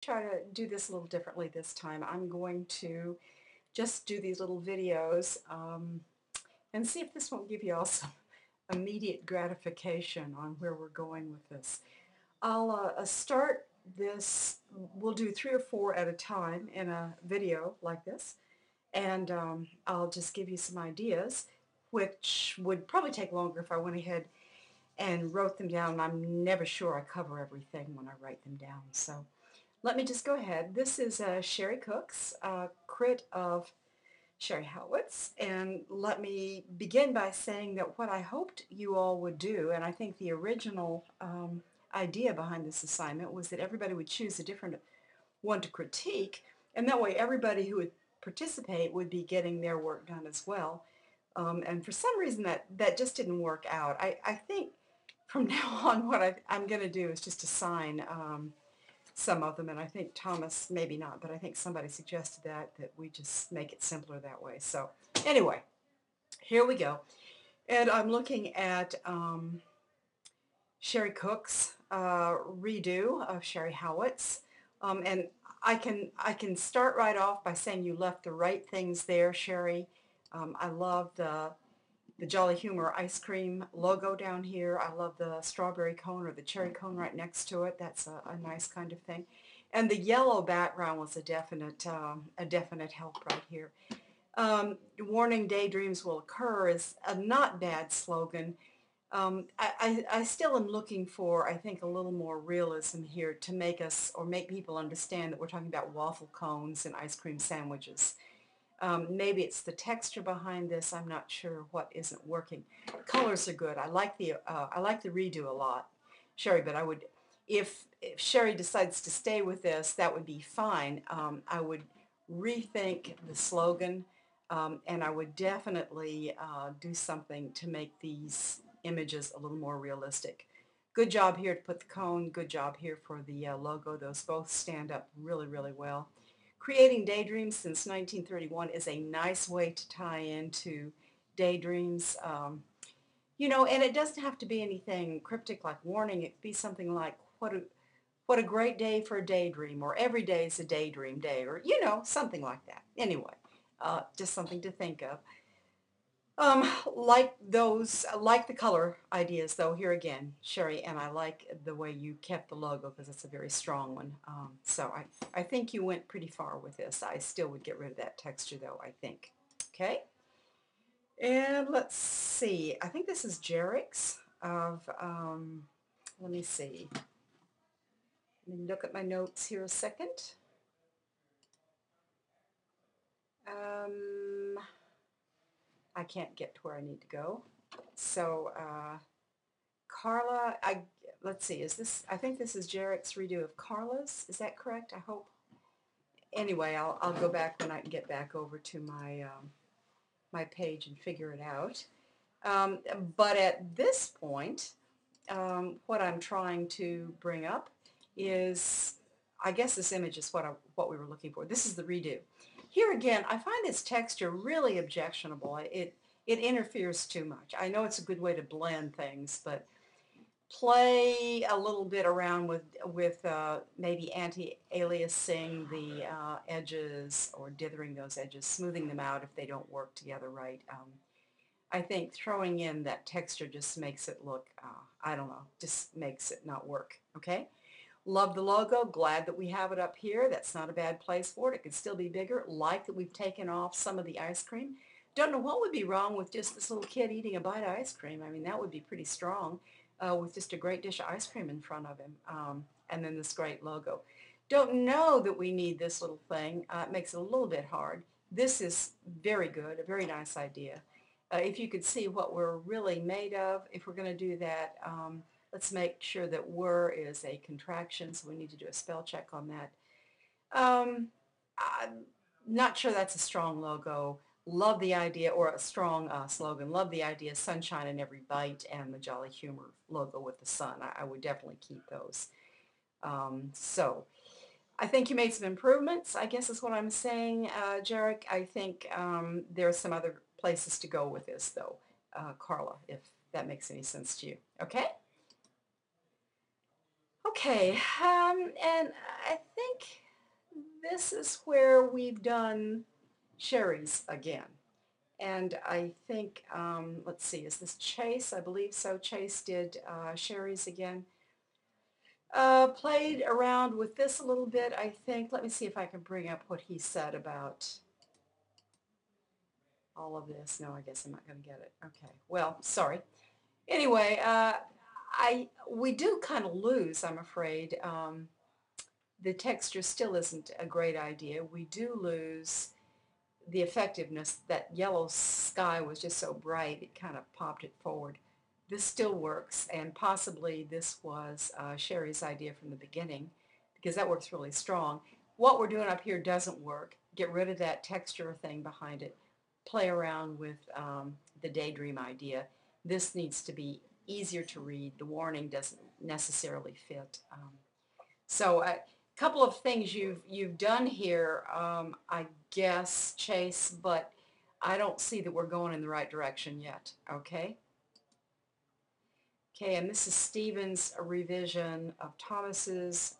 try to do this a little differently this time. I'm going to just do these little videos and see if this won't give you all some immediate gratification on where we're going with this. I'll start this, we'll do 3 or 4 at a time in a video like this, and I'll just give you some ideas, which would probably take longer if I went ahead and wrote them down. I'm never sure I cover everything when I write them down, so let me just go ahead. This is Sherry Cook's crit of Sherry Howitz, and let me begin by saying that what I hoped you all would do, and I think the original idea behind this assignment was that everybody would choose a different one to critique, and that way everybody who would participate would be getting their work done as well. And for some reason that just didn't work out. I think from now on what I'm going to do is just assign some of them, and I think Thomas, maybe not, but I think somebody suggested that we just make it simpler that way. So anyway, here we go. And I'm looking at Sherry Cook's redo of Sherry Howitz. And I can start right off by saying you left the right things there, Sherry. I love the Jolly Humor ice cream logo down here. I love the strawberry cone or the cherry cone right next to it. That's a nice kind of thing. And the yellow background was a definite help right here. Warning, daydreams will occur is a not bad slogan. I still am looking for, I think, a little more realism here to make us, or make people understand that we're talking about waffle cones and ice cream sandwiches. Maybe it's the texture behind this. I'm not sure what isn't working. The colors are good. I like the redo a lot, Sherry. But I would, if Sherry decides to stay with this, that would be fine. I would rethink the slogan, and I would definitely do something to make these images a little more realistic. Good job here to put the cone. Good job here for the logo. Those both stand up really, really well. Creating daydreams since 1931 is a nice way to tie into daydreams. And it doesn't have to be anything cryptic like warning. It could be something like, what a great day for a daydream, or every day is a daydream day, or, something like that. Anyway, just something to think of. Like the color ideas, though, here again, Sherry, and I like the way you kept the logo because it's a very strong one. So I think you went pretty far with this. I still would get rid of that texture, though, I think. Okay? And let's see. I think this is Jerrick's of, let me see. Let me look at my notes here a second. I can't get to where I need to go. So, Carla, let's see, I think this is Jarrett's redo of Carla's. Is that correct? I hope. Anyway, I'll go back when I can get back over to my page and figure it out. But at this point, what I'm trying to bring up is, I guess this image is what we were looking for. This is the redo. Here again, I find this texture really objectionable. It interferes too much. I know it's a good way to blend things, but play a little bit around with maybe anti-aliasing the edges, or dithering those edges, smoothing them out if they don't work together right. I think throwing in that texture just makes it look, I don't know, just makes it not work, okay? Love the logo. Glad that we have it up here. That's not a bad place for it. It could still be bigger. Like that we've taken off some of the ice cream. Don't know what would be wrong with just this little kid eating a bite of ice cream. I mean, that would be pretty strong with just a great dish of ice cream in front of him, and then this great logo. Don't know that we need this little thing. It makes it a little bit hard. This is very good, a very nice idea. If you could see what we're really made of, if we're going to do that, let's make sure that were is a contraction, so we need to do a spell check on that. I'm not sure that's a strong logo. Love the idea, or a strong slogan. Love the idea, sunshine in every bite, and the Jolly Humor logo with the sun. I would definitely keep those. So I think you made some improvements, I guess is what I'm saying, Jarek. I think there are some other places to go with this, though, Carla, if that makes any sense to you. Okay? Okay, and I think this is where we've done Sherry's again. And I think, let's see, is this Chase? I believe so. Chase did Sherry's again. Played around with this a little bit, I think. Let me see if I can bring up what he said about all of this. No, I guess I'm not going to get it. Okay, well, sorry. Anyway, we do kind of lose, I'm afraid. The texture still isn't a great idea. We do lose the effectiveness. That yellow sky was just so bright, it kind of popped it forward. This still works, and possibly this was Sherry's idea from the beginning, because that works really strong. What we're doing up here doesn't work. Get rid of that texture thing behind it. Play around with the daydream idea. This needs to be easier to read. The warning doesn't necessarily fit. So a couple of things you've done here, I guess, Chase, but I don't see that we're going in the right direction yet. Okay. Okay, and this is Stephen's revision of Thomas's.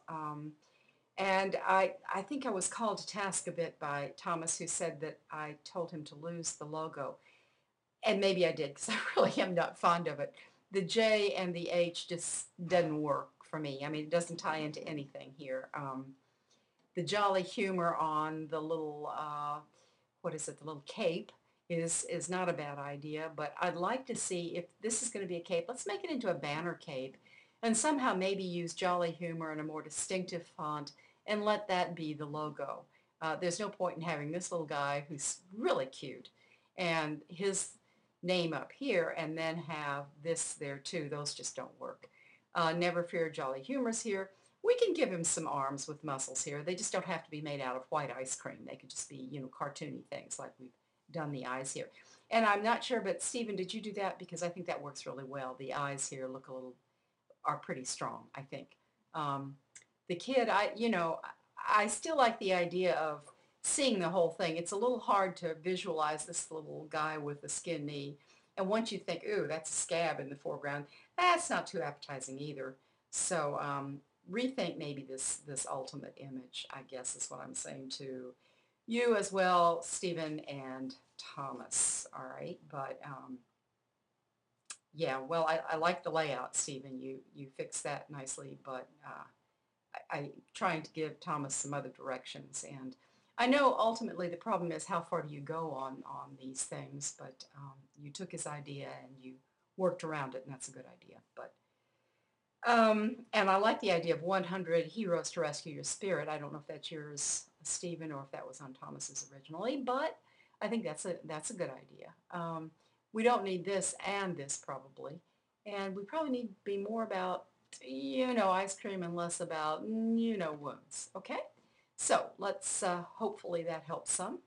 And I think I was called to task a bit by Thomas, who said that I told him to lose the logo. And maybe I did, because I really am not fond of it. The J and the H just doesn't work for me. I mean, it doesn't tie into anything here. The jolly humor on the little, what is it, the little cape is not a bad idea, but I'd like to see if this is going to be a cape, let's make it into a banner cape and somehow maybe use jolly humor in a more distinctive font and let that be the logo. There's no point in having this little guy who's really cute and his name up here and then have this there too. Those just don't work. Never Fear Jolly Humor's here. We can give him some arms with muscles here. They just don't have to be made out of white ice cream. They could just be, cartoony things like we've done the eyes here. And I'm not sure, but Stephen, did you do that? Because I think that works really well. The eyes here are pretty strong, I think. The kid, I still like the idea of seeing the whole thing. It's a little hard to visualize this little guy with a skin knee. And once you think, ooh, that's a scab in the foreground, that's not too appetizing either. So rethink maybe this ultimate image, I guess is what I'm saying to you as well, Stephen and Thomas. All right, but yeah, well, I like the layout, Stephen. You fixed that nicely, but I'm trying to give Thomas some other directions. And I know ultimately the problem is how far do you go on these things, but you took his idea and you worked around it, and that's a good idea. But and I like the idea of 100 heroes to rescue your spirit. I don't know if that's yours, Stephen, or if that was on Thomas's originally, but I think that's a good idea. We don't need this and this probably, and we probably need to be more about, ice cream and less about, wounds. Okay? So let's, hopefully that helps some.